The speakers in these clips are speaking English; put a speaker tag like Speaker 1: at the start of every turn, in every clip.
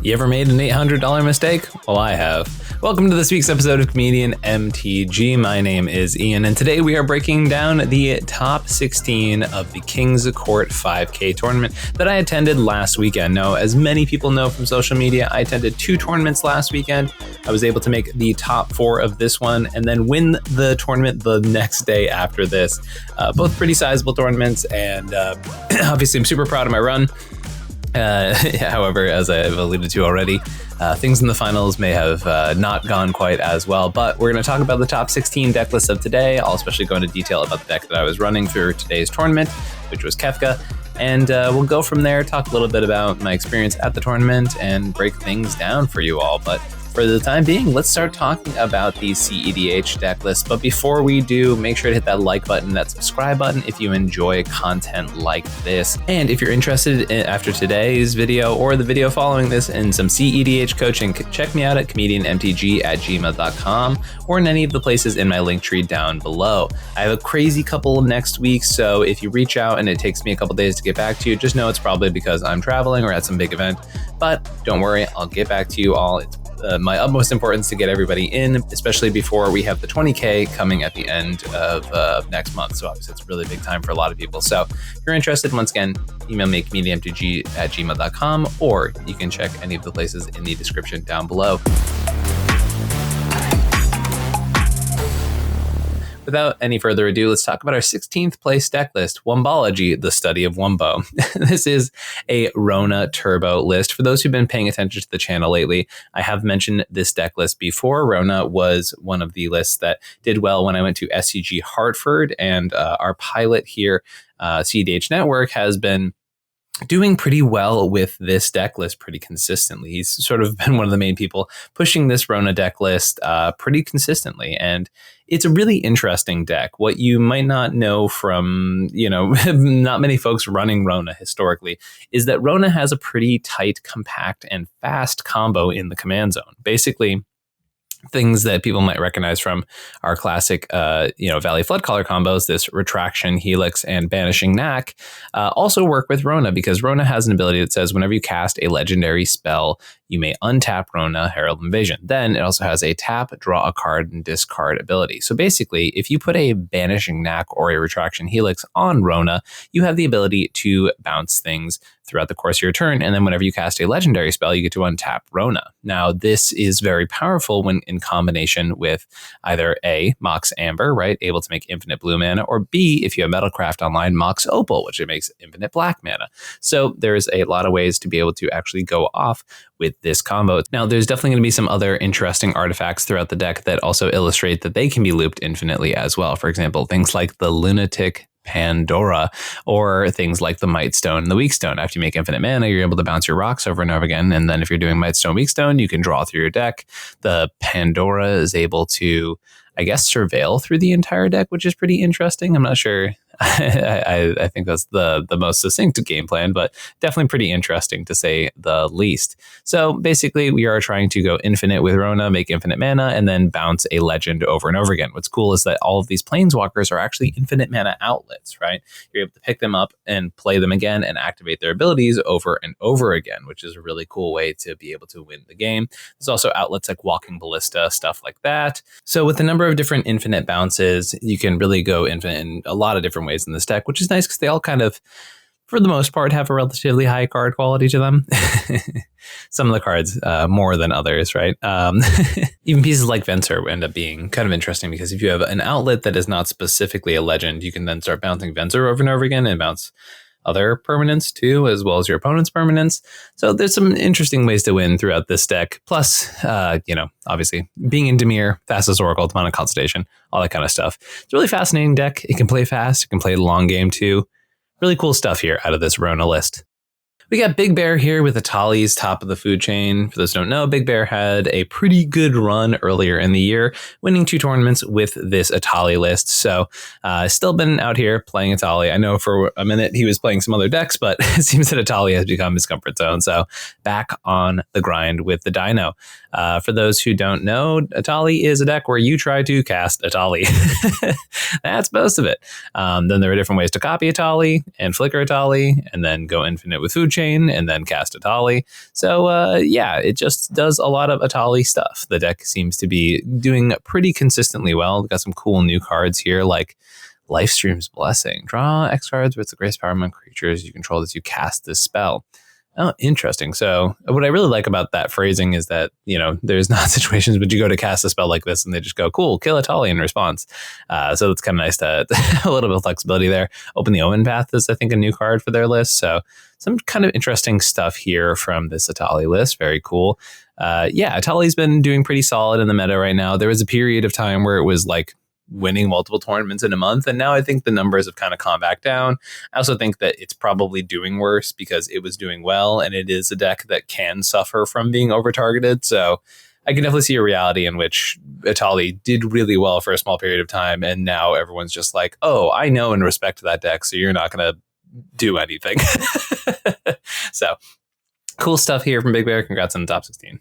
Speaker 1: You ever made an $800 mistake? Well, I have. Welcome to this week's episode of Comedian MTG. My name is Ian, and today we are breaking down the top 16 of the King's Court 5K tournament that I attended last weekend. Now, as many people know from social media, I attended 2 tournaments last weekend. I was able to make the top 4 of this one and then win the tournament the next day after this. Both pretty sizable tournaments, and obviously I'm super proud of my run. However, as I've alluded to already, things in the finals may have not gone quite as well, but we're going to talk about the top 16 deck lists of today. I'll especially go into detail about the deck that I was running for today's tournament, which was Kefka, and we'll go from there, talk a little bit about my experience at the tournament, and break things down for you all. But for the time being, let's start talking about the cEDH deck list. But before we do, make sure to hit that like button, that subscribe button if you enjoy content like this. And if you're interested in, after today's video or the video following this, in some cEDH coaching, check me out at comedianmtg@gmail.com or in any of the places in my link tree down below. I have a crazy couple next week, so if you reach out and it takes me a couple days to get back to you, just know it's probably because I'm traveling or at some big event. But don't worry, I'll get back to you all. It's my utmost importance to get everybody in, especially before we have the 20K coming at the end of next month. So obviously it's a really big time for a lot of people. So if you're interested, once again, email me comedianmtg@gmail.com, or you can check any of the places in the description down below. Without any further ado, let's talk about our 16th place deck list, Wombology, the study of Wumbo. This is a Rona Turbo list. For those who've been paying attention to the channel lately, I have mentioned this deck list before. Rona was one of the lists that did well when I went to SCG Hartford, and our pilot here, cEDH Network, has been doing pretty well with this deck list pretty consistently. He's sort of been one of the main people pushing this Rona deck list pretty consistently. And it's a really interesting deck. What you might not know from, not many folks running Rona historically, is that Rona has a pretty tight, compact, and fast combo in the command zone. Basically, things that people might recognize from our classic, Valley Floodcaller combos, this Retraction, Helix, and Banishing Knack, also work with Rona, because Rona has an ability that says whenever you cast a legendary spell, you may untap Rona, Herald Invasion. Then it also has a tap, draw a card, and discard ability. So basically, if you put a Banishing Knack or a Retraction Helix on Rona, you have the ability to bounce things throughout the course of your turn, and then whenever you cast a legendary spell, you get to untap Rona. Now, this is very powerful when in combination with either A, Mox Amber, right, able to make infinite blue mana, or B, if you have Metalcraft online, Mox Opal, which it makes infinite black mana. So there's a lot of ways to be able to actually go off with this combo. Now, there's definitely going to be some other interesting artifacts throughout the deck that also illustrate that they can be looped infinitely as well. For example, things like the Lunatic Pandora, or things like the Might Stone and the Weak Stone. After you make infinite mana, you're able to bounce your rocks over and over again. And then if you're doing Might Stone, Weak Stone, you can draw through your deck. The Pandora is able to, I guess, surveil through the entire deck, which is pretty interesting. I'm not sure. I think that's the most succinct game plan, but definitely pretty interesting to say the least. So basically, we are trying to go infinite with Rona, make infinite mana, and then bounce a legend over and over again. What's cool is that all of these planeswalkers are actually infinite mana outlets, right? You're able to pick them up and play them again and activate their abilities over and over again, which is a really cool way to be able to win the game. There's also outlets like Walking Ballista, stuff like that. So with the number of different infinite bounces, you can really go infinite in a lot of different ways in this deck, which is nice because they all kind of, for the most part, have a relatively high card quality to them. Some of the cards more than others, right? Even pieces like Venser end up being kind of interesting, because if you have an outlet that is not specifically a legend, you can then start bouncing Venser over and over again and bounce other permanents too, as well as your opponent's permanents. So there's some interesting ways to win throughout this deck. Plus, obviously being in Dimir, fastest Oracle, demonic consultation, all that kind of stuff. It's a really fascinating deck. It can play fast. It can play the long game too. Really cool stuff here out of this Rona list. We got Big Bear here with Atali's top of the food chain. For those who don't know, Big Bear had a pretty good run earlier in the year, winning 2 tournaments with this Atali list. So still been out here playing Atali. I know for a minute he was playing some other decks, but it seems that Atali has become his comfort zone. So back on the grind with the Dino. For those who don't know, Atali is a deck where you try to cast Atali. That's most of it. Then there are different ways to copy Atali and flicker Atali, and then go infinite with food Chain and then cast Atali. So yeah, it just does a lot of Atali stuff. The deck seems to be doing pretty consistently well. We've got some cool new cards here like Lifestream's Blessing. Draw X cards with the greatest power among creatures you control as you cast this spell. Oh, interesting. So what I really like about that phrasing is that, there's not situations but you go to cast a spell like this and they just go, cool, kill Atali in response. So it's kind of nice to have a little bit of flexibility there. Open the Omen Path is, I think, a new card for their list. So some kind of interesting stuff here from this Atali list. Very cool. Yeah, Atali's been doing pretty solid in the meta right now. There was a period of time where it was like winning multiple tournaments in a month. And now I think the numbers have kind of calmed back down. I also think that it's probably doing worse because it was doing well. And it is a deck that can suffer from being over targeted. So I can definitely see a reality in which Atali did really well for a small period of time. And now everyone's just like, oh, I know and respect that deck. So you're not going to do anything. So cool stuff here from Big Bear. Congrats on the top 16.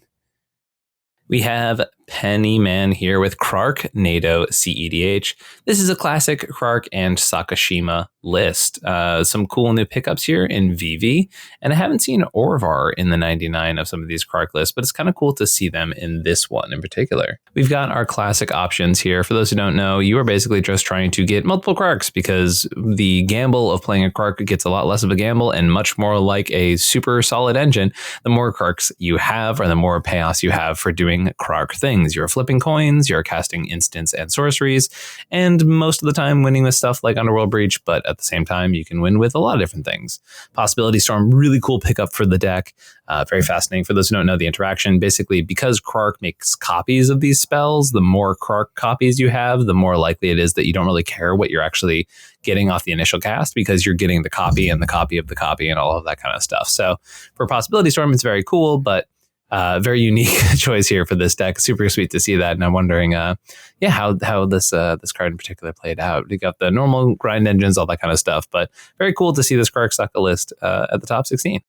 Speaker 1: We have Pennyman here with Krark, NATO, cEDH. This is a classic Krark and Sakashima list. Some cool new pickups here in VV. And I haven't seen Orvar in the 99 of some of these Krark lists, but it's kind of cool to see them in this one in particular. We've got our classic options here. For those who don't know, you are basically just trying to get multiple Krarks because the gamble of playing a Krark gets a lot less of a gamble and much more like a super solid engine. The more Krarks you have or the more payoffs you have for doing Krark things. You're flipping coins, you're casting instants and sorceries, and most of the time winning with stuff like Underworld Breach, but at the same time, you can win with a lot of different things. Possibility Storm, really cool pickup for the deck. Very fascinating for those who don't know the interaction. Basically, because Krark makes copies of these spells, the more Krark copies you have, the more likely it is that you don't really care what you're actually getting off the initial cast because you're getting the copy and the copy of the copy and all of that kind of stuff. So for Possibility Storm, it's very cool, but very unique choice here for this deck. Super sweet to see that. And I'm wondering, how this card in particular played out. You got the normal grind engines, all that kind of stuff, but very cool to see this Krark Sucka list at the top 16.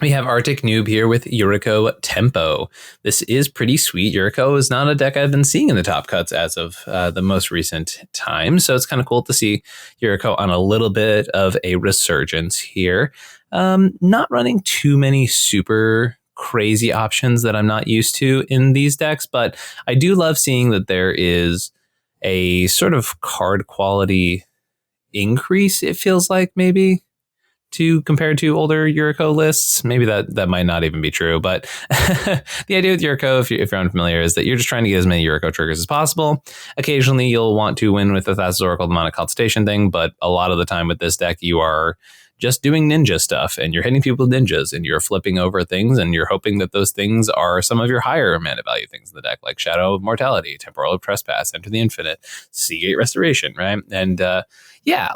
Speaker 1: We have Arctic Noob here with Yuriko Tempo. This is pretty sweet. Yuriko is not a deck I've been seeing in the top cuts as of the most recent time. So it's kind of cool to see Yuriko on a little bit of a resurgence here. Not running too many super crazy options that I'm not used to in these decks, but I do love seeing that there is a sort of card quality increase, it feels like, maybe, to compared to older Yuriko lists. Maybe that might not even be true, but the idea with Yuriko, if you're unfamiliar, is that you're just trying to get as many Yuriko triggers as possible. Occasionally, you'll want to win with the Thassa's Oracle Demonic Consultation thing, but a lot of the time with this deck, you are just doing ninja stuff and you're hitting people with ninjas and you're flipping over things and you're hoping that those things are some of your higher mana value things in the deck, like Shadow of Mortality, Temporal Trespass, Enter the Infinite, Seagate Restoration, right? And a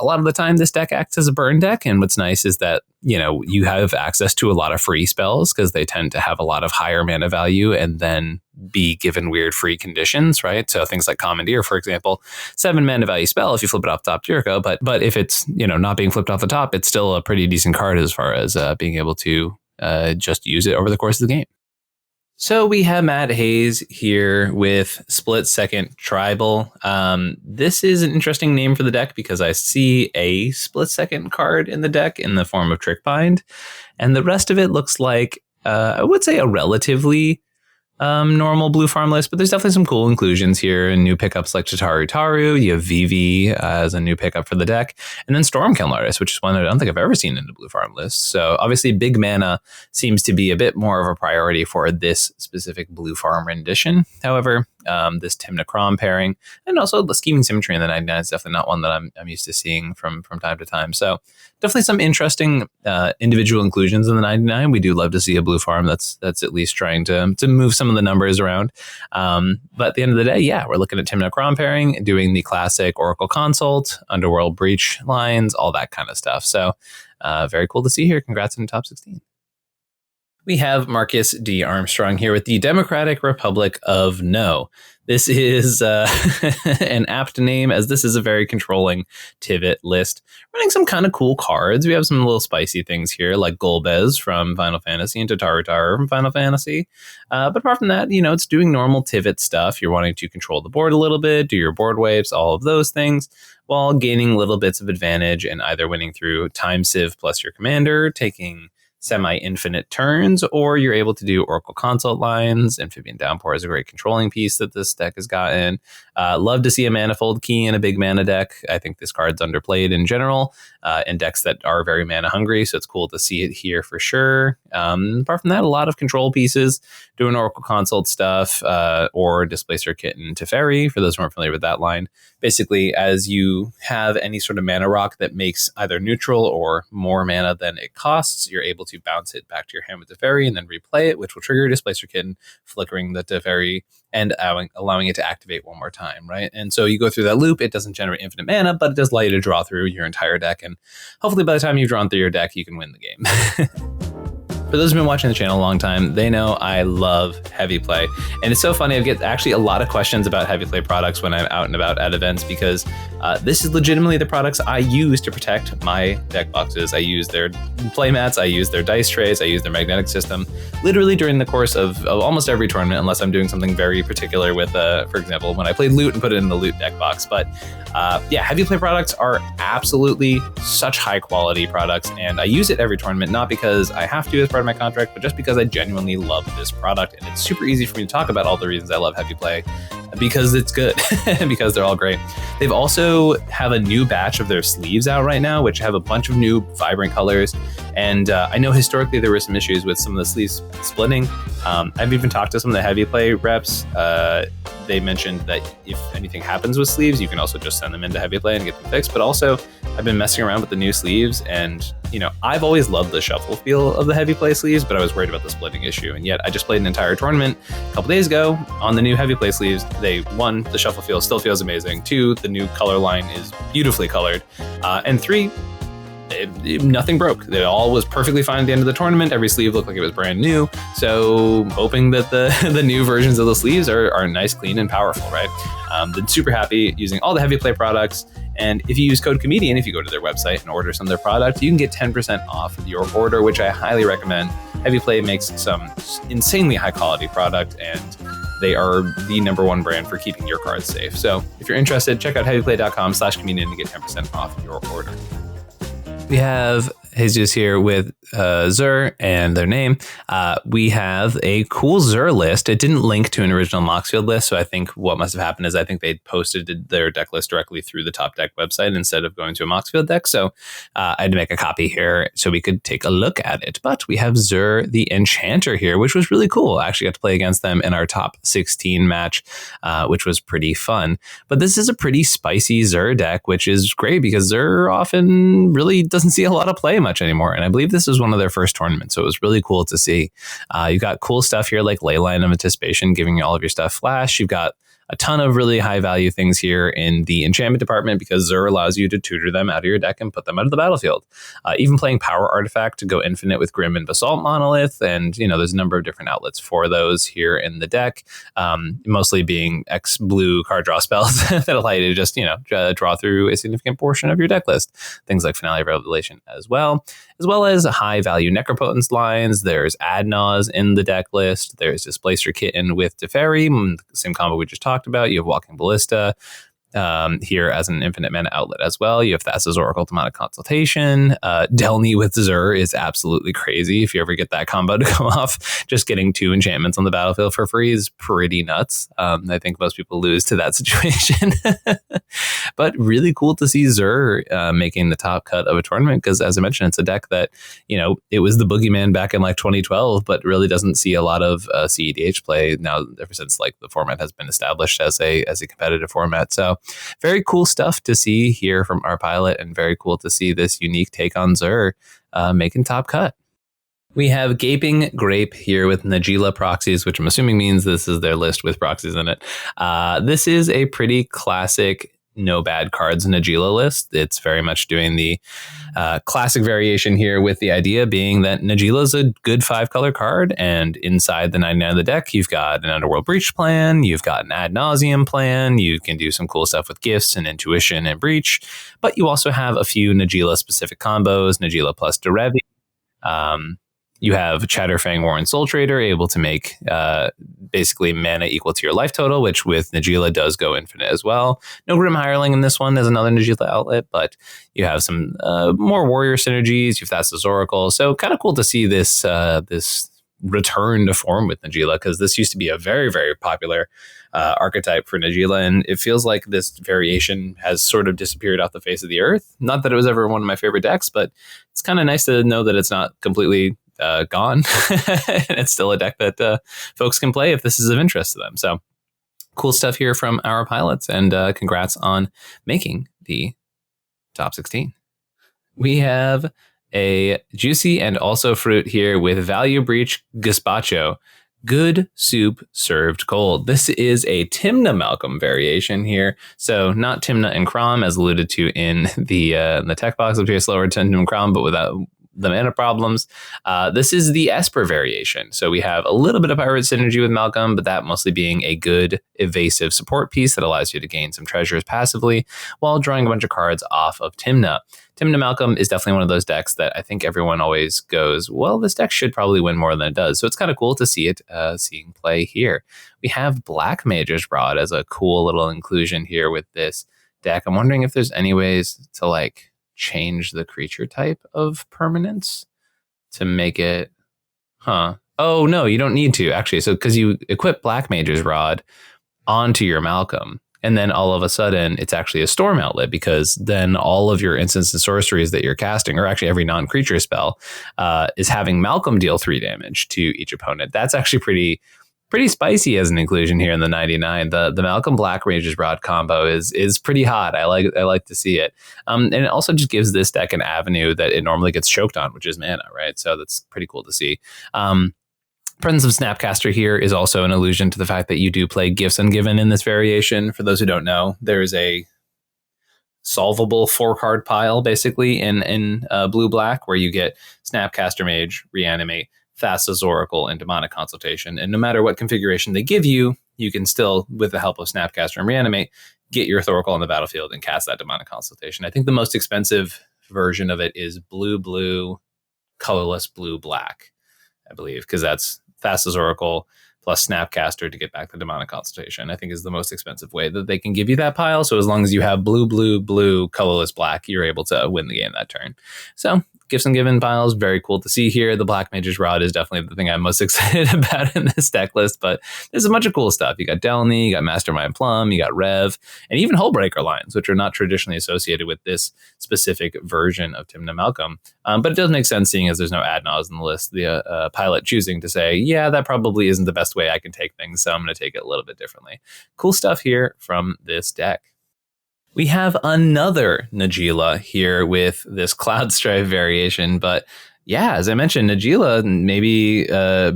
Speaker 1: lot of the time this deck acts as a burn deck. And what's nice is that, you have access to a lot of free spells because they tend to have a lot of higher mana value and then be given weird free conditions, right? So things like Commandeer, for example, 7 mana value spell if you flip it off the top to Yuriko, but if it's, not being flipped off the top, it's still a pretty decent card as far as being able to just use it over the course of the game. So we have Matt Hayes here with Split Second Tribal. This is an interesting name for the deck because I see a Split Second card in the deck in the form of Trickbind, and the rest of it looks like, I would say, a relatively normal blue farm list, but there's definitely some cool inclusions here and new pickups like Chitaru Taru. You have Vivi as a new pickup for the deck, and then Stormkiln Artist, which is one that I don't think I've ever seen in the blue farm list. So obviously big mana seems to be a bit more of a priority for this specific blue farm rendition. However, this Timna Malcolm pairing and also the Scheming Symmetry in the 99 is definitely not one that I'm used to seeing from time to time. So definitely some interesting individual inclusions in the 99. We do love to see a blue farm that's at least trying to move some of the numbers around. But at the end of the day, we're looking at Timna Malcolm pairing, doing the classic Oracle Consult, Underworld Breach lines, all that kind of stuff. So very cool to see here. Congrats on the top 16. We have Marcus D. Armstrong here with the Democratic Republic of No. This is an apt name, as this is a very controlling Tivit list. Running some kind of cool cards. We have some little spicy things here, like Golbez from Final Fantasy and Tataru from Final Fantasy. But apart from that, it's doing normal Tivit stuff. You're wanting to control the board a little bit, do your board waves, all of those things, while gaining little bits of advantage and either winning through Time Civ plus your commander, taking semi-infinite turns, or you're able to do Oracle Consult lines. Amphibian Downpour is a great controlling piece that this deck has gotten. Love to see a Manifold Key in a big mana deck. I think this card's underplayed in general in decks that are very mana hungry, so it's cool to see it here for sure. Apart from that, a lot of control pieces, doing Oracle Consult stuff, or Displacer Kitten Teferi, for those who aren't familiar with that line. Basically, as you have any sort of mana rock that makes either neutral or more mana than it costs, you're able to bounce it back to your hand with Teferi and then replay it, which will trigger Displacer Kitten, flickering the Teferi and allowing it to activate one more time, right? And so you go through that loop. It doesn't generate infinite mana, but it does allow you to draw through your entire deck. And hopefully by the time you've drawn through your deck, you can win the game. For those who've been watching the channel a long time, they know I love heavy play. And it's so funny, I get actually a lot of questions about heavy play products when I'm out and about at events, because this is legitimately the products I use to protect my deck boxes. I use their playmats, I use their dice trays, I use their magnetic system, literally during the course of almost every tournament, unless I'm doing something very particular with, for example, when I played Loot and put it in the Loot deck box. But yeah, heavy play products are absolutely such high quality products, and I use it every tournament, not because I have to as part of my contract, but just because I genuinely love this product. And it's super easy for me to talk about all the reasons I love heavy play, because it's good, because they're all great. They've also have a new batch of their sleeves out right now, which have a bunch of new vibrant colors. And I know historically there were some issues with some of the sleeves splitting. I've even talked to some of the heavy play reps. They mentioned that if anything happens with sleeves, you can also just send them into heavy play and get them fixed. But also, I've been messing around with the new sleeves, and I've always loved the shuffle feel of the heavy play sleeves, but I was worried about the splitting issue. And yet I just played an entire tournament a couple days ago on the new heavy play sleeves. They, one, the shuffle feel still feels amazing. Two, the new color line is beautifully colored. And three, nothing broke. It all was perfectly fine at the end of the tournament. Every sleeve looked like it was brand new. So hoping that the new versions of the sleeves are nice, clean, and powerful, right? Been super happy using all the heavy play products. And if you use code Comedian, if you go to their website and order some of their products, you can get 10% off your order, which I highly recommend. Heavy Play makes some insanely high quality product, and they are the #1 brand for keeping your cards safe. So if you're interested, check out heavyplay.com/comedian to get 10% off your order. We have Jesus here with Zur and their name. We have a cool Zur list. It didn't link to an original Moxfield list, so I think what must have happened is I think they posted their deck list directly through the Top Deck website instead of going to a Moxfield deck. So I had to make a copy here so we could take a look at it. But we have Zur the Enchanter here, which was really cool. I actually got to play against them in our top 16 match, which was pretty fun. But this is a pretty spicy Zur deck, which is great because Zur often really doesn't see a lot of play much anymore. And I believe this was one of their first tournaments, so it was really cool to see. You've got cool stuff here like Leyline of Anticipation, giving you all of your stuff flash. You've got a ton of really high value things here in the enchantment department because Zur allows you to tutor them out of your deck and put them out of the battlefield. Even playing Power Artifact to go infinite with Grim and Basalt Monolith. And, there's a number of different outlets for those here in the deck, mostly being X blue card draw spells that allow you to just, draw through a significant portion of your deck list. Things like Finale of Revelation as well as high value Necropotence lines. There's Adnaz in the deck list. There's Displacer Kitten with Teferi, same combo we just talked about. You have Walking Ballista here as an infinite mana outlet as well. You have Thassa's Oracle Demonic Consultation. Delny with Zur is absolutely crazy. If you ever get that combo to go off, just getting 2 enchantments on the battlefield for free is pretty nuts. I think most people lose to that situation. But really cool to see Zur making the top cut of a tournament because, as I mentioned, it's a deck that, it was the boogeyman back in like 2012, but really doesn't see a lot of cEDH play now ever since like the format has been established as a competitive format. So very cool stuff to see here from our pilot, and very cool to see this unique take on Zur making top cut. We have Gaping Grape here with Najeela proxies, which I'm assuming means this is their list with proxies in it. This is a pretty classic no bad cards Najeela list. It's very much doing the classic variation here, with the idea being that Najeela is a good 5-color card, and inside the 99 of the deck, you've got an Underworld Breach plan, you've got an Ad Nauseam plan, you can do some cool stuff with gifts and intuition and breach, but you also have a few Najeela specific combos, Najeela plus Derevi, You have Chatterfang Warren Soul Trader, able to make basically mana equal to your life total, which with Najeela does go infinite as well. No Grim Hireling in this one. There's another Najeela outlet, but you have some more warrior synergies. You've Thassa's Oracle. So kind of cool to see this this return to form with Najeela, because this used to be a very, very popular archetype for Najeela, and it feels like this variation has sort of disappeared off the face of the earth. Not that it was ever one of my favorite decks, but it's kind of nice to know that it's not completely gone. And it's still a deck that folks can play if this is of interest to them. So cool stuff here from our pilots, and congrats on making the top 16. We have a juicy and also fruit here with Value Breach Gazpacho. Good soup served cold. This is a Timna Malcolm variation here. So not Timna and Crom as alluded to in the tech box up here, slower Timna and Crom, but without the mana problems. This is the Esper variation. So we have a little bit of pirate synergy with Malcolm, but that mostly being a good evasive support piece that allows you to gain some treasures passively while drawing a bunch of cards off of Timna. Timna Malcolm is definitely one of those decks that I think everyone always goes, well, this deck should probably win more than it does. So it's kind of cool to see it seeing play here. We have Black Mage's Rod as a cool little inclusion here with this deck. I'm wondering if there's any ways to like change the creature type of permanence to make it, oh no, you don't need to actually. So because you equip Black Mage's Rod onto your Malcolm, and then all of a sudden it's actually a storm outlet, because then all of your instants and sorceries that you're casting, or actually every non-creature spell, is having Malcolm deal 3 damage to each opponent. That's actually pretty spicy as an inclusion here in the 99. The Malcolm Black Mage's Rod combo is pretty hot. I like to see it. And it also just gives this deck an avenue that it normally gets choked on, which is mana, right? So that's pretty cool to see. Presence of Snapcaster here is also an allusion to the fact that you do play Gifts Ungiven in this variation. For those who don't know, there is a solvable 4-card pile basically in blue-black where you get Snapcaster Mage, Reanimate, Thassa's Oracle, and Demonic Consultation. And no matter what configuration they give you, you can still, with the help of Snapcaster and Reanimate, get your Thoracle on the battlefield and cast that Demonic Consultation. I think the most expensive version of it is blue, colorless blue-black, I believe, because that's Thassa's Oracle plus Snapcaster to get back the Demonic Consultation, I think is the most expensive way that they can give you that pile. So as long as you have blue, colorless black, you're able to win the game that turn. So Gifts Ungiven piles, very cool to see here. The Black Mage's Rod is definitely the thing I'm most excited about in this deck list, but there's a bunch of cool stuff. You got Delny, you got Mastermind Plum, you got Rev, and even Hullbreaker lines, which are not traditionally associated with this specific version of Timna Malcolm. But it does make sense seeing as there's no ad-nos in the list, the pilot choosing to say, yeah, that probably isn't the best way I can take things, so I'm going to take it a little bit differently. Cool stuff here from this deck. We have another Najeela here with this Cloud Strife variation, but yeah, as I mentioned, Najeela maybe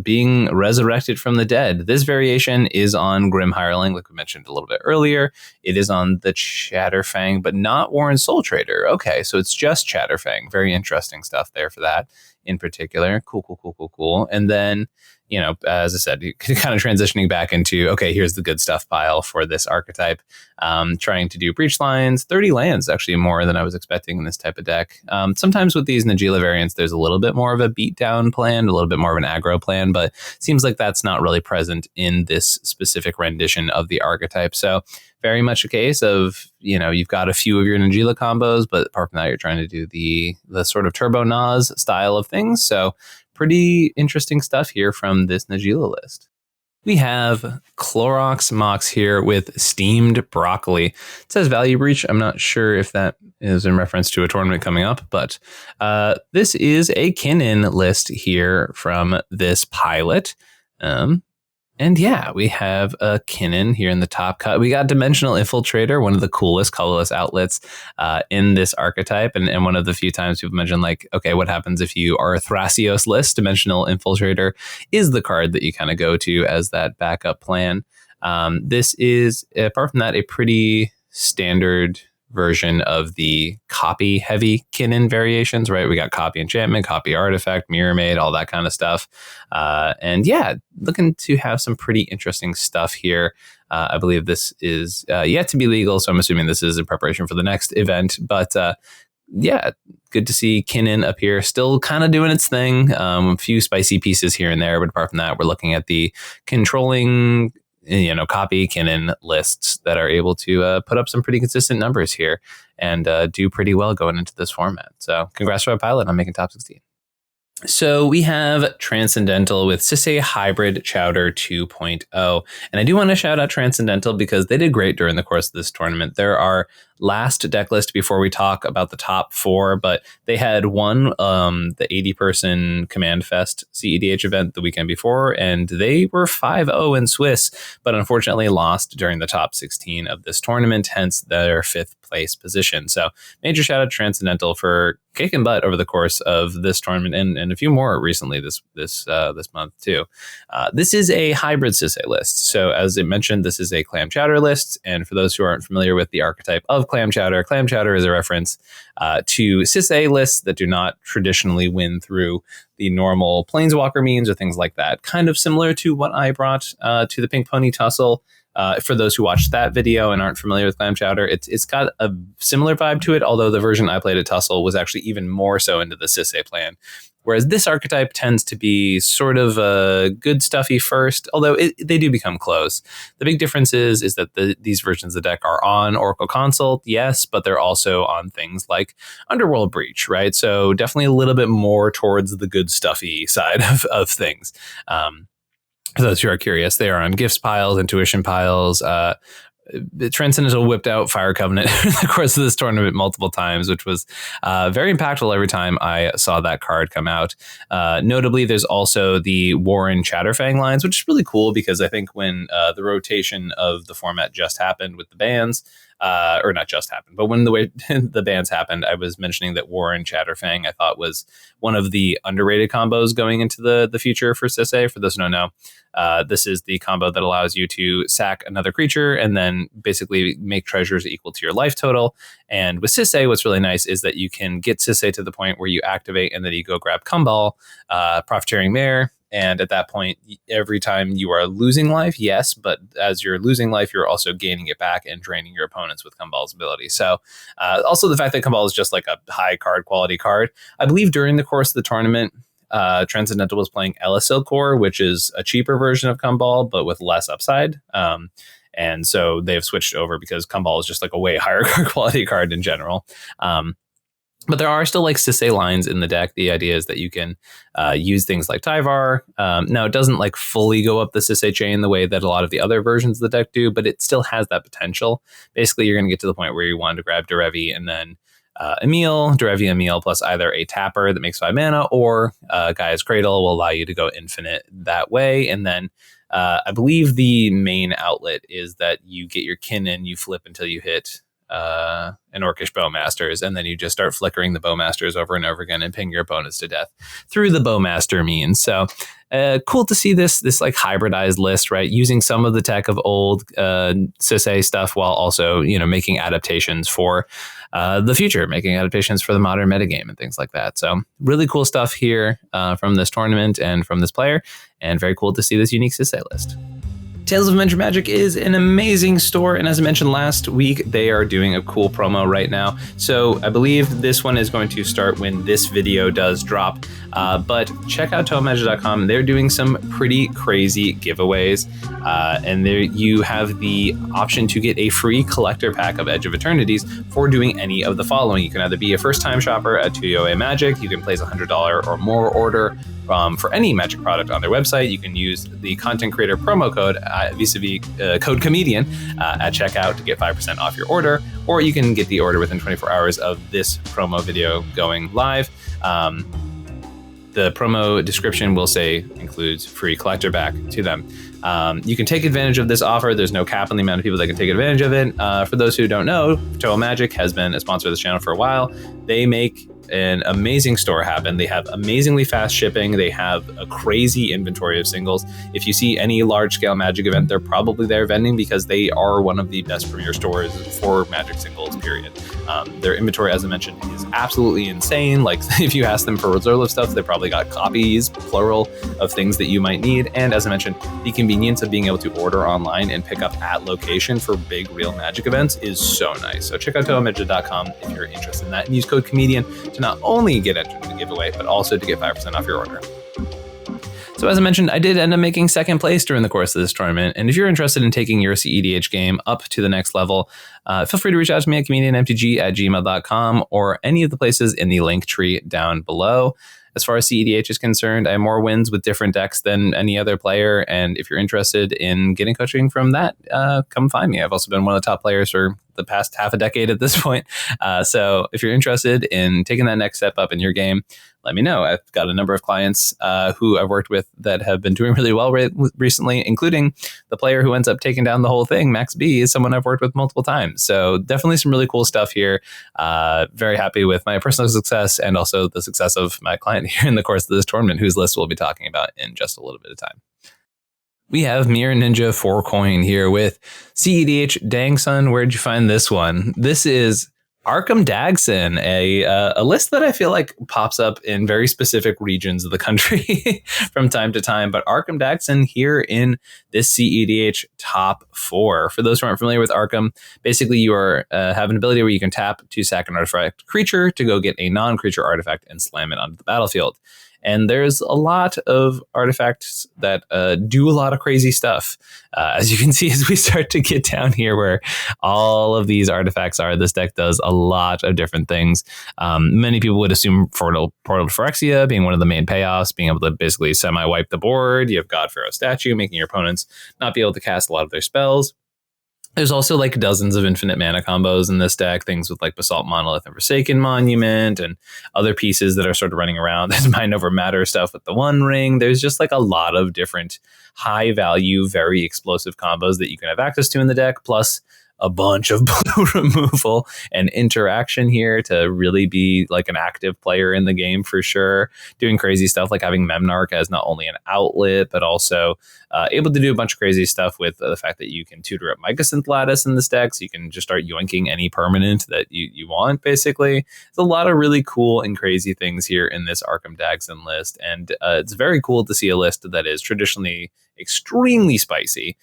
Speaker 1: being resurrected from the dead. This variation is on Grim Hireling, like we mentioned a little bit earlier. It is on the Chatterfang, but not Warren Soul Trader. Okay, so it's just Chatterfang. Very interesting stuff there for that in particular. Cool. And then, you know, as I said, kind of transitioning back into, okay, here's the good stuff pile for this archetype. Trying to do breach lines, 30 lands, actually more than I was expecting in this type of deck. Sometimes with these Najeela variants, there's a little bit more of a beatdown plan, a little bit more of an aggro plan, but seems like that's not really present in this specific rendition of the archetype. So very much a case of, you know, you've got a few of your Najeela combos, but apart from that, you're trying to do the sort of Turbo Nas style of things. So pretty interesting stuff here from this Najeela list. We have Clorox Mox here with Steamed Broccoli. It says Value Breach. I'm not sure if that is in reference to a tournament coming up, but this is a Kinan list here from this pilot. And yeah, we have a Kinan here in the top cut. We got Dimensional Infiltrator, one of the coolest colorless outlets in this archetype. And one of the few times people mentioned, like, okay, what happens if you are a Thrasios list? Dimensional Infiltrator is the card that you kind of go to as that backup plan. This is, apart from that, a pretty standard version of the copy heavy Kinan variations, right? We got copy enchantment, copy artifact, mirror maid, all that kind of stuff. And yeah, looking to have some pretty interesting stuff here. I believe this is yet to be legal, so I'm assuming this is in preparation for the next event, but yeah, good to see Kinan up here, still kind of doing its thing. A few spicy pieces here and there, but apart from that, we're looking at the controlling, copy Kinan lists that are able to put up some pretty consistent numbers here and do pretty well going into this format. So congrats to our pilot on making top 16. So we have Transcendental with Sisay Hybrid Chowder 2.0. And I do want to shout out Transcendental because they did great during the course of this tournament. There are last deck list before we talk about the top 4, but they had won the 80-person Command Fest cEDH event the weekend before, and they were 5-0 in Swiss, but unfortunately lost during the top 16 of this tournament, hence their 5th place position. So major shout out to Transcendental for kicking butt over the course of this tournament and a few more recently this month too. This is a hybrid Sisay list. So as I mentioned, this is a clam chowder list, and for those who aren't familiar with the archetype of clam chowder is a reference to Sisay lists that do not traditionally win through the normal planeswalker means or things like that. Kind of similar to what I brought to the Pink Pony Tussle. For those who watched that video and aren't familiar with clam chowder, it's got a similar vibe to it, although the version I played at Tussle was actually even more so into the Sisay plan. Whereas this archetype tends to be sort of good stuffy first, although they do become close. The big difference is that these versions of the deck are on Oracle Consult, yes, but they're also on things like Underworld Breach, right? So definitely a little bit more towards the good stuffy side of things. For those who are curious, they are on gifts piles, intuition piles. Transcendental whipped out Fire Covenant in the course of this tournament multiple times, which was very impactful every time I saw that card come out. Notably, there's also the Warren Chatterfang lines, which is really cool because I think when the rotation of the format just happened with the bans, or not just happened, but when the way the bans happened, I was mentioning that Warren Chatterfang I thought was one of the underrated combos going into the future for Sisay. For those who don't know, this is the combo that allows you to sack another creature and then basically make treasures equal to your life total. And with Sisay, what's really nice is that you can get Sisay to the point where you activate and then you go grab Kumbal, Profiteering Mare. And at that point, every time you are losing life, yes, but as you're losing life, you're also gaining it back and draining your opponents with Kumbal's ability. So also the fact that Kumbal is just like a high card quality card. I believe during the course of the tournament, Transcendental was playing Elasil Core, which is a cheaper version of Kumbal, but with less upside. And so they've switched over because Kumbal is just like a way higher card quality card in general. But there are still like Sisay lines in the deck. The idea is that you can use things like Tyvar. Now, it doesn't like fully go up the Sisay chain the way that a lot of the other versions of the deck do, but it still has that potential. Basically, you're going to get to the point where you want to grab Derevi and then Derevi Emil plus either a tapper that makes 5 mana or Gaia's Cradle will allow you to go infinite that way. And then I believe the main outlet is that you get your Kinan, you flip until you hit an Orcish Bowmasters, and then you just start flickering the Bowmasters over and over again and ping your opponents to death through the Bowmaster means. So cool to see this like hybridized list, right? Using some of the tech of old Sisay stuff while also, making adaptations for the future, making adaptations for the modern metagame and things like that. So really cool stuff here from this tournament and from this player, and very cool to see this unique Sisay list. Tales of Adventure Magic is an amazing store, and as I mentioned last week, they are doing a cool promo right now. So I believe this one is going to start when this video does drop, but check out ToeMagic.com. They're doing some pretty crazy giveaways, and there you have the option to get a free collector pack of Edge of Eternities for doing any of the following. You can either be a first-time shopper at TOA Magic, you can place a $100 or more order for any Magic product on their website. You can use the content creator promo code vis-a-vis code comedian at checkout to get 5% off your order, or you can get the order within 24 hours of this promo video going live. The promo description will say includes free collector back to them. You can take advantage of this offer. There's no cap on the amount of people that can take advantage of it. For those who don't know, Toa Magic has been a sponsor of this channel for a while. They make an amazing store happen. They have amazingly fast shipping. They have a crazy inventory of singles. If you see any large scale Magic event, they're probably there vending because they are one of the best premier stores for Magic singles, period. Their inventory, as I mentioned, is absolutely insane. Like if you ask them for reserve of stuff, they probably got copies, plural, of things that you might need. And as I mentioned, the convenience of being able to order online and pick up at location for big real Magic events is so nice. So check out toamidget.com if you're interested in that, and use code comedian to not only get entered in the giveaway, but also to get 5% off your order. So as I mentioned, I did end up making second place during the course of this tournament. And if you're interested in taking your cEDH game up to the next level, feel free to reach out to me at comedianmtg@gmail.com or any of the places in the link tree down below. As far as cEDH is concerned, I have more wins with different decks than any other player. And if you're interested in getting coaching from that, come find me. I've also been one of the top players for the past half a decade at this point. So if you're interested in taking that next step up in your game, let me know. I've got a number of clients who I've worked with that have been doing really well recently, including the player who ends up taking down the whole thing. Max B is someone I've worked with multiple times. So definitely some really cool stuff here. Very happy with my personal success and also the success of my client here in the course of this tournament, whose list we'll be talking about in just a little bit of time. We have Mirror Ninja 4Coin here with cEDH. Dang son, where'd you find this one? This is Arkham Dagen, a list that I feel like pops up in very specific regions of the country from time to time. But Arkham Dagen here in this cEDH top 4. For those who aren't familiar with Arkham, basically you have an ability where you can tap to sack an artifact creature to go get a non-creature artifact and slam it onto the battlefield. And there's a lot of artifacts that do a lot of crazy stuff. As you can see, as we start to get down here where all of these artifacts are, this deck does a lot of different things. Many people would assume Portal to Phyrexia being one of the main payoffs, being able to basically semi-wipe the board. You have God Pharaoh Statue, making your opponents not be able to cast a lot of their spells. There's also like dozens of infinite mana combos in this deck, things with like Basalt Monolith and Forsaken Monument and other pieces that are sort of running around. There's Mind Over Matter stuff with the One Ring. There's just like a lot of different high value, very explosive combos that you can have access to in the deck, plus a bunch of blue removal and interaction here to really be like an active player in the game for sure. Doing crazy stuff like having Memnarch as not only an outlet, but also able to do a bunch of crazy stuff with the fact that you can tutor up Mycosynth Lattice in this deck, so you can just start yoinking any permanent that you want, basically. There's a lot of really cool and crazy things here in this Arkham Dagen list, and it's very cool to see a list that is traditionally extremely spicy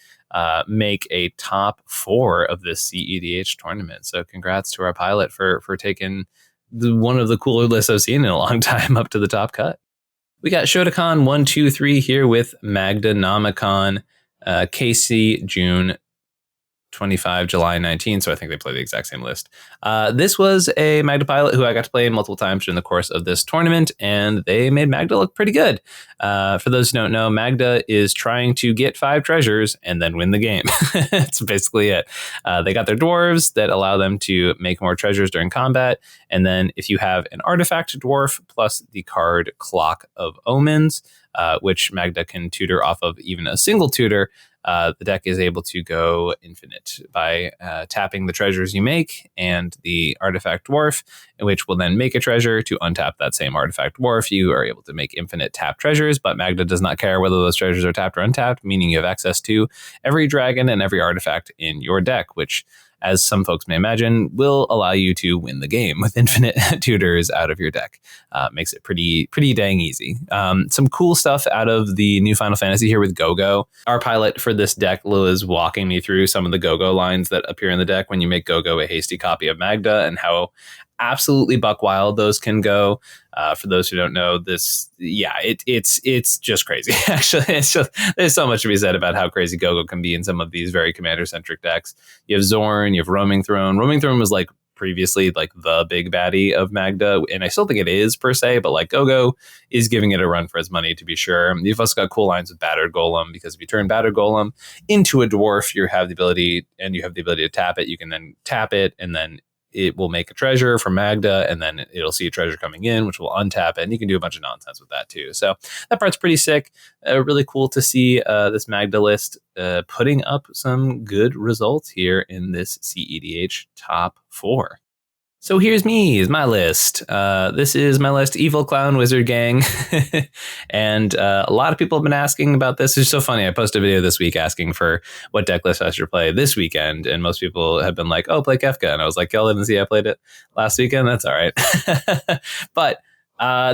Speaker 1: make a top 4 of this cEDH tournament. So congrats to our pilot for taking one of the cooler lists I've seen in a long time up to the top cut. We got Shodon 123 here with Magda Namicon, Casey, June 25, July 19. So I think they play the exact same list. This was a Magda pilot who I got to play multiple times during the course of this tournament, and they made Magda look pretty good. For those who don't know, Magda is trying to get 5 treasures and then win the game. That's basically it. They got their dwarves that allow them to make more treasures during combat. And then if you have an artifact dwarf plus the card Clock of Omens, which Magda can tutor off of even a single tutor, the deck is able to go infinite by tapping the treasures you make and the artifact dwarf, which will then make a treasure to untap that same artifact dwarf. You are able to make infinite tap treasures, but Magda does not care whether those treasures are tapped or untapped, meaning you have access to every dragon and every artifact in your deck, which, as some folks may imagine, will allow you to win the game with infinite tutors out of your deck. Makes it pretty dang easy. Some cool stuff out of the new Final Fantasy here with Go-Go. Our pilot for this deck was walking me through some of the Go-Go lines that appear in the deck when you make Go-Go a hasty copy of Magda, and how absolutely buck wild those can go. For those who don't know this, it's just crazy. Actually, there's so much to be said about how crazy Go-Go can be in some of these very commander-centric decks. You have Zorn, you have Roaming Throne. Roaming Throne was like previously like the big baddie of Magda, and I still think it is per se, but like Go-Go is giving it a run for its money, to be sure. You've also got cool lines with Battered Golem, because if you turn Battered Golem into a dwarf, you have the ability to tap it. You can then tap it, and then it will make a treasure for Magda, and then it'll see a treasure coming in, which will untap it, and you can do a bunch of nonsense with that too. So that part's pretty sick. Really cool to see this Magda list putting up some good results here in this cEDH top 4. So here's my list. This is my list, Evil Clown Wizard Gang. And a lot of people have been asking about this. It's so funny. I posted a video this week asking for what deck list I should play this weekend. And most people have been like, oh, play Kefka. And I was like, y'all didn't see I played it last weekend? That's all right. But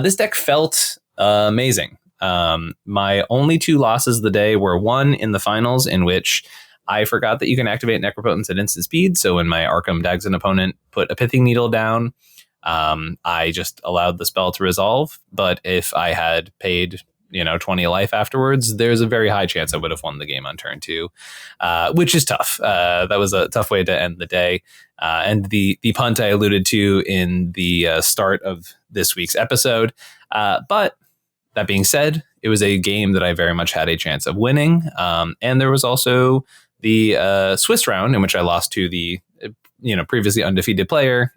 Speaker 1: this deck felt amazing. My only 2 losses of the day were one in the finals, in which I forgot that you can activate Necropotence at instant speed. So when my Arkham Dagen opponent put a Pithing Needle down, I just allowed the spell to resolve. But if I had paid 20 life afterwards, there's a very high chance I would have won the game on turn 2, which is tough. That was a tough way to end the day. And the punt I alluded to in the start of this week's episode. But that being said, it was a game that I very much had a chance of winning. And there was also the Swiss round, in which I lost to the previously undefeated player,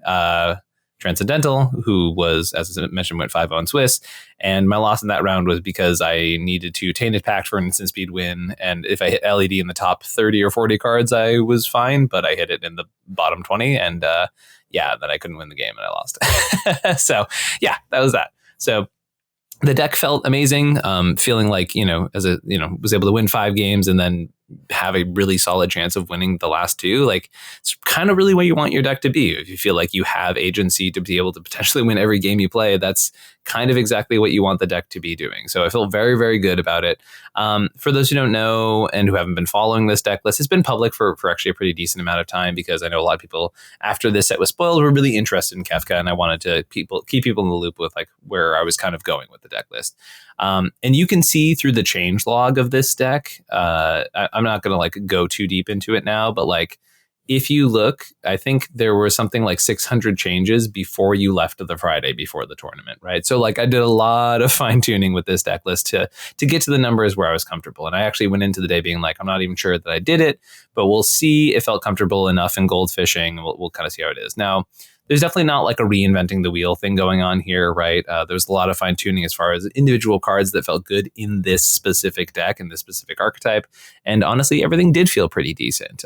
Speaker 1: Transcendental, who was, as I mentioned, went 5-0 in Swiss. And my loss in that round was because I needed to Tainted Pact for an instant speed win. And if I hit LED in the top 30 or 40 cards, I was fine. But I hit it in the bottom 20. And then I couldn't win the game and I lost. So yeah, that was that. So the deck felt amazing, feeling like, was able to win 5 games and then have a really solid chance of winning the last 2. Like, it's kind of really what you want your deck to be. If you feel like you have agency to be able to potentially win every game you play, that's kind of exactly what you want the deck to be doing. So I feel very, very good about it. For those who don't know and who haven't been following this deck list, it's been public for actually a pretty decent amount of time, because I know a lot of people, after this set was spoiled, were really interested in Kefka, and I wanted to keep people in the loop with like where I was kind of going with the deck list. And you can see through the change log of this deck. I'm not going to like go too deep into it now, but like, if you look, I think there were something like 600 changes before you left the Friday before the tournament, right? So like, I did a lot of fine tuning with this deck list to get to the numbers where I was comfortable. And I actually went into the day being like, I'm not even sure that I did it, but we'll see. It felt comfortable enough in goldfishing. We'll kind of see how it is. Now, there's definitely not like a reinventing the wheel thing going on here, right? There's a lot of fine tuning as far as individual cards that felt good in this specific deck, in this specific archetype. And honestly, everything did feel pretty decent.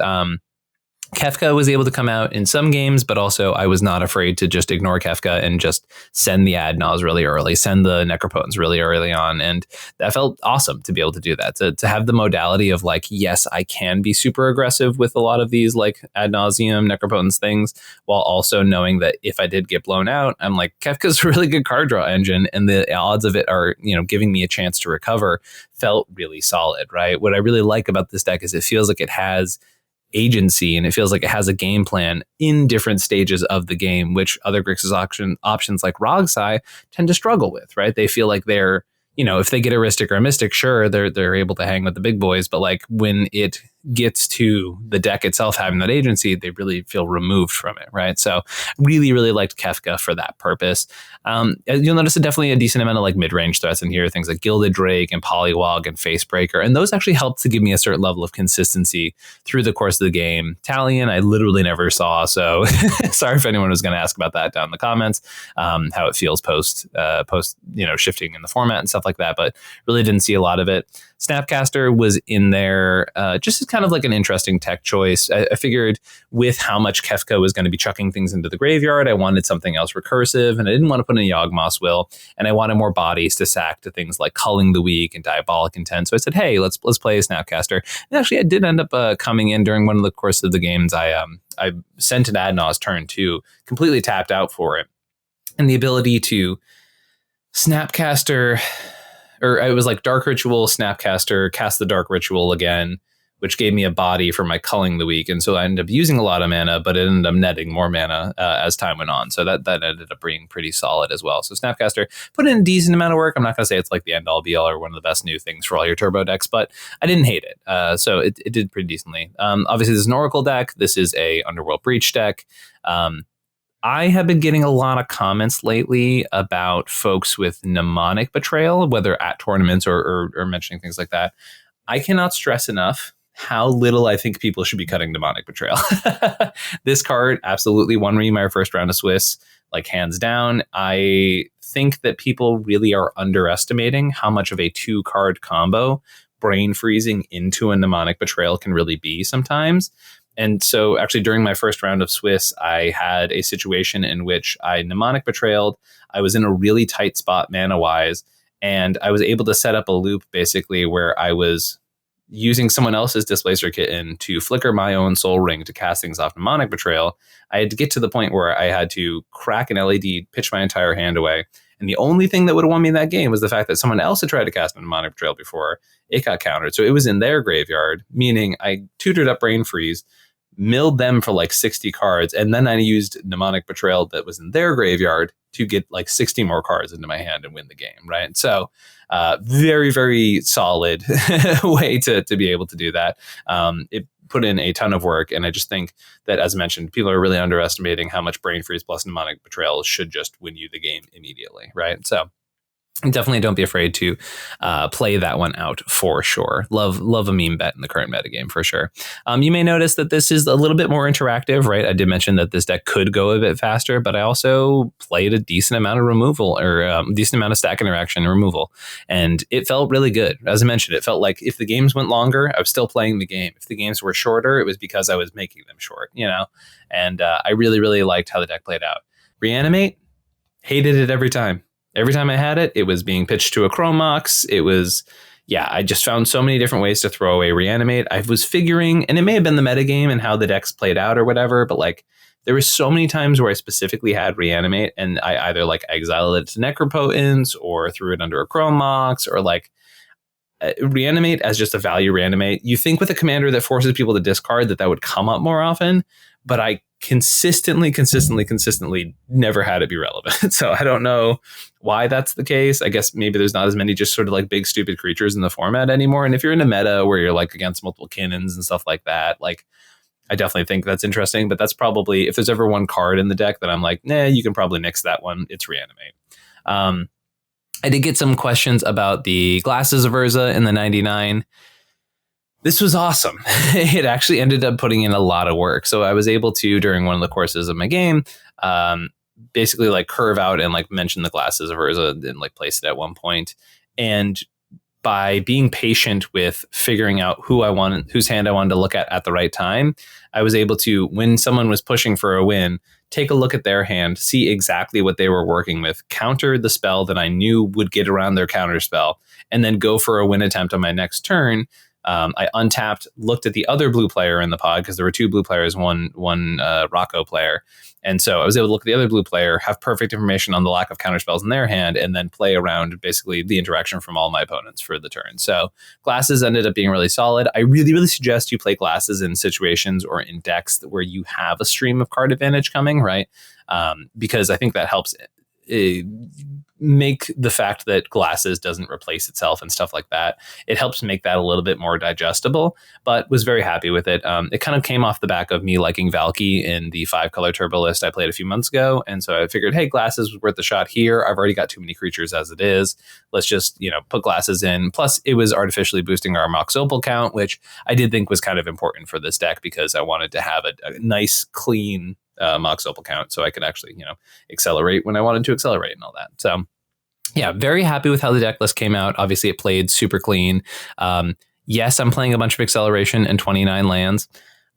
Speaker 1: Kefka was able to come out in some games, but also I was not afraid to just ignore Kefka and just send the Adnaz really early, send the Necropotence really early on. And that felt awesome to be able to do that, to have the modality of like, yes, I can be super aggressive with a lot of these like ad nauseum Necropotence things, while also knowing that if I did get blown out, I'm like, Kefka's a really good card draw engine, and the odds of it are, giving me a chance to recover felt really solid, right? What I really like about this deck is it feels like it has agency, and it feels like it has a game plan in different stages of the game, which other Grixis options like Rogsai tend to struggle with, right? They feel like they're, if they get a Rhystic or a Mystic, sure, they're able to hang with the big boys, but like when it gets to the deck itself having that agency, they really feel removed from it, right? So really, really liked Kefka for that purpose. You'll notice definitely a decent amount of like mid-range threats in here, things like Gilded Drake and Polywog and Facebreaker, and those actually helped to give me a certain level of consistency through the course of the game. Talion, I literally never saw, so sorry if anyone was going to ask about that down in the comments, how it feels post shifting in the format and stuff like that, but really didn't see a lot of it. Snapcaster was in there just as kind of like an interesting tech choice. I figured with how much Kefka was going to be chucking things into the graveyard, I wanted something else recursive, and I didn't want to put in a Yawgmoth's Will, and I wanted more bodies to sack to things like Culling the Weak and Diabolic Intent. So I said, hey, let's play a Snapcaster. And actually, I did end up coming in during one of the course of the games. I sent an Adnaz turn 2, completely tapped out for it, and the ability to Snapcaster, or it was like Dark Ritual, Snapcaster, cast the Dark Ritual again, which gave me a body for my Culling the Weak. And so I ended up using a lot of mana, but it ended up netting more mana as time went on. So that ended up being pretty solid as well. So Snapcaster put in a decent amount of work. I'm not going to say it's like the end all be all or one of the best new things for all your turbo decks, but I didn't hate it. So it did pretty decently. Obviously, this is an Oracle deck. This is a Underworld Breach deck. I have been getting a lot of comments lately about folks with Mnemonic Betrayal, whether at tournaments or mentioning things like that. I cannot stress enough how little I think people should be cutting Mnemonic Betrayal. This card absolutely won me my first round of Swiss, like hands down. I think that people really are underestimating how much of a 2-card combo brain freezing into a Mnemonic Betrayal can really be sometimes. And so actually during my first round of Swiss, I had a situation in which I mnemonic betrayed. I was in a really tight spot mana-wise, and I was able to set up a loop basically where I was using someone else's Displacer Kitten to flicker my own Soul Ring to cast things off Mnemonic Betrayal. I had to get to the point where I had to crack an LED, pitch my entire hand away. And the only thing that would have won me that game was the fact that someone else had tried to cast Mnemonic Betrayal before. It got countered. So it was in their graveyard, meaning I tutored up Brain Freeze, milled them for like 60 cards, and then I used Mnemonic Betrayal that was in their graveyard to get like 60 more cards into my hand and win the game, right? So very, very solid way to be able to do that. It put in a ton of work, and I just think that, as mentioned, people are really underestimating how much Brain Freeze plus Mnemonic Betrayal should just win you the game immediately, right? So definitely don't be afraid to play that one out for sure. Love a meme bet in the current metagame for sure. You may notice that this is a little bit more interactive, right? I did mention that this deck could go a bit faster, but I also played a decent amount of removal or decent amount of stack interaction and removal. And it felt really good. As I mentioned, it felt like if the games went longer, I was still playing the game. If the games were shorter, it was because I was making them short, you know? And I really, really liked how the deck played out. Reanimate, hated it every time. Every time I had it, it was being pitched to a Chromox. It was, I just found so many different ways to throw away Reanimate. I was figuring, and it may have been the metagame and how the decks played out or whatever, but like there were so many times where I specifically had Reanimate and I either like exiled it to Necropotence or threw it under a Chromox or like Reanimate as just a value Reanimate. You think with a commander that forces people to discard that would come up more often, but I consistently never had it be relevant. So I don't know why that's the case. I guess maybe there's not as many just sort of like big stupid creatures in the format anymore. And if you're in a meta where you're like against multiple Kinans and stuff like that, like I definitely think that's interesting. But that's probably, if there's ever one card in the deck that I'm like, nah, you can probably nix that one, it's Reanimate. I did get some questions about the Glasses of Urza in the 99. This was awesome. It actually ended up putting in a lot of work. So I was able to, during one of the courses of my game, basically like curve out and like mention the Glasses of Urza and like place it at one point. And by being patient with figuring out whose hand I wanted to look at the right time, I was able to, when someone was pushing for a win, take a look at their hand, see exactly what they were working with, counter the spell that I knew would get around their counter spell, and then go for a win attempt on my next turn. I untapped, looked at the other blue player in the pod because there were two blue players, one Rocco player. And so I was able to look at the other blue player, have perfect information on the lack of counterspells in their hand, and then play around basically the interaction from all my opponents for the turn. So Glasses ended up being really solid. I really, really suggest you play Glasses in situations or in decks where you have a stream of card advantage coming, right? Because I think that helps make the fact that Glasses doesn't replace itself and stuff like that. It helps make that a little bit more digestible, but was very happy with it. It kind of came off the back of me liking Valky in the 5-color turbo list I played a few months ago. And so I figured, hey, Glasses was worth the shot here. I've already got too many creatures as it is. Let's just, put Glasses in. Plus it was artificially boosting our Mox Opal count, which I did think was kind of important for this deck because I wanted to have a nice, clean Mox Opal count so I could actually, accelerate when I wanted to accelerate and all that. So yeah, very happy with how the deck list came out. Obviously, it played super clean. Yes, I'm playing a bunch of acceleration and 29 lands.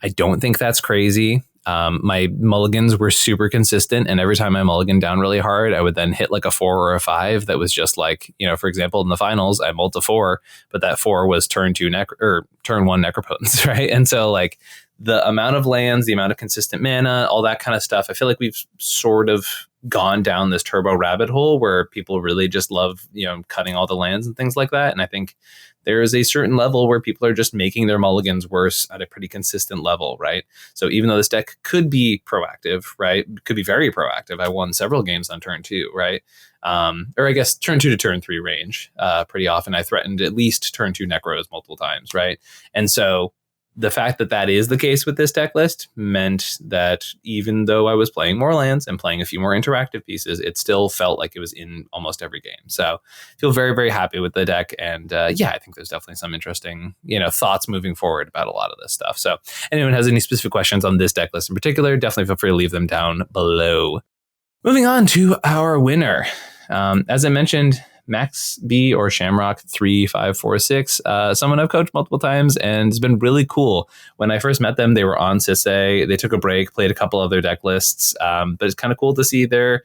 Speaker 1: I don't think that's crazy. My mulligans were super consistent, and every time I mulliganed down really hard, I would then hit like a 4 or a 5 that was just like, for example, in the finals, I mulled a 4, but that 4 was turn 1 Necropotence, right? And so like the amount of lands, the amount of consistent mana, all that kind of stuff, I feel like we've sort of gone down this turbo rabbit hole where people really just love, cutting all the lands and things like that. And I think there is a certain level where people are just making their mulligans worse at a pretty consistent level, right? So even though this deck could be proactive, right? Could be very proactive. I won several games on turn 2, right? Or I guess turn 2 to turn 3 range. Pretty often I threatened at least turn 2 Necros multiple times, right? And so the fact that is the case with this deck list meant that even though I was playing more lands and playing a few more interactive pieces, it still felt like it was in almost every game. So I feel very, very happy with the deck. And I think there's definitely some interesting, thoughts moving forward about a lot of this stuff. So anyone has any specific questions on this deck list in particular, definitely feel free to leave them down below. Moving on to our winner. As I mentioned, Max B or Shamrock 3546, someone I've coached multiple times and it's been really cool. When I first met them, they were on CySA. They took a break, played a couple other deck lists, but it's kind of cool to see their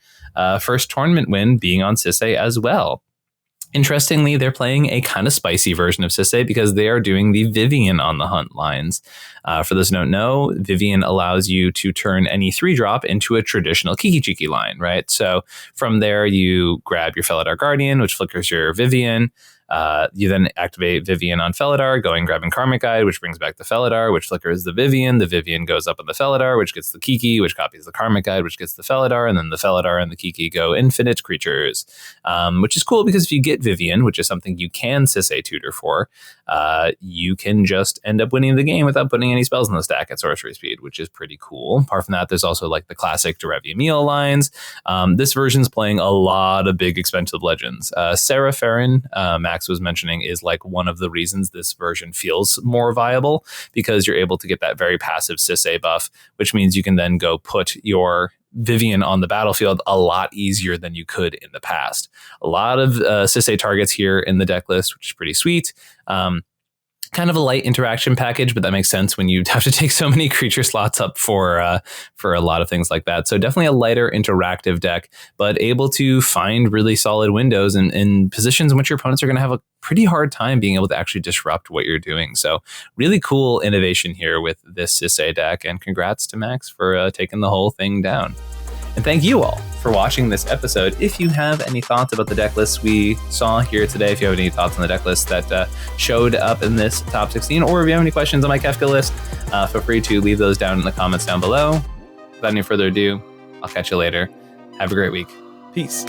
Speaker 1: first tournament win being on CySA as well. Interestingly, they're playing a kind of spicy version of CySA because they are doing the Vivian on the Hunt lines. For those who don't know, Vivian allows you to turn any 3-drop into a traditional Kiki-Chiki line, right? So from there, you grab your Felidar Guardian, which flickers your Vivian. You then activate Vivian on Felidar, going grabbing Karmic Guide, which brings back the Felidar, which flickers the Vivian. The Vivian goes up on the Felidar, which gets the Kiki, which copies the Karmic Guide, which gets the Felidar, and then the Felidar and the Kiki go infinite creatures, which is cool because if you get Vivian, which is something you can CySA tutor for, you can just end up winning the game without putting any spells in the stack at sorcery speed, which is pretty cool. Apart from that, there's also like the classic Derevi Meal lines. This version's playing a lot of big expensive legends. Sarah Farron, Max was mentioning, is like one of the reasons this version feels more viable because you're able to get that very passive CySA buff, which means you can then go put your Vivian on the battlefield a lot easier than you could in the past. A lot of CySA targets here in the deck list, which is pretty sweet. Kind of a light interaction package, but that makes sense when you have to take so many creature slots up for a lot of things like that. So definitely a lighter interactive deck, but able to find really solid windows and in positions in which your opponents are going to have a pretty hard time being able to actually disrupt what you're doing. So really cool innovation here with this CySA deck, and congrats to Max for taking the whole thing down. And thank you all for watching this episode. If you have any thoughts about the deck lists we saw here today, if you have any thoughts on the deck list that showed up in this top 16, or if you have any questions on my Kefka list, feel free to leave those down in the comments down below. Without any further ado, I'll catch you later. Have a great week. Peace.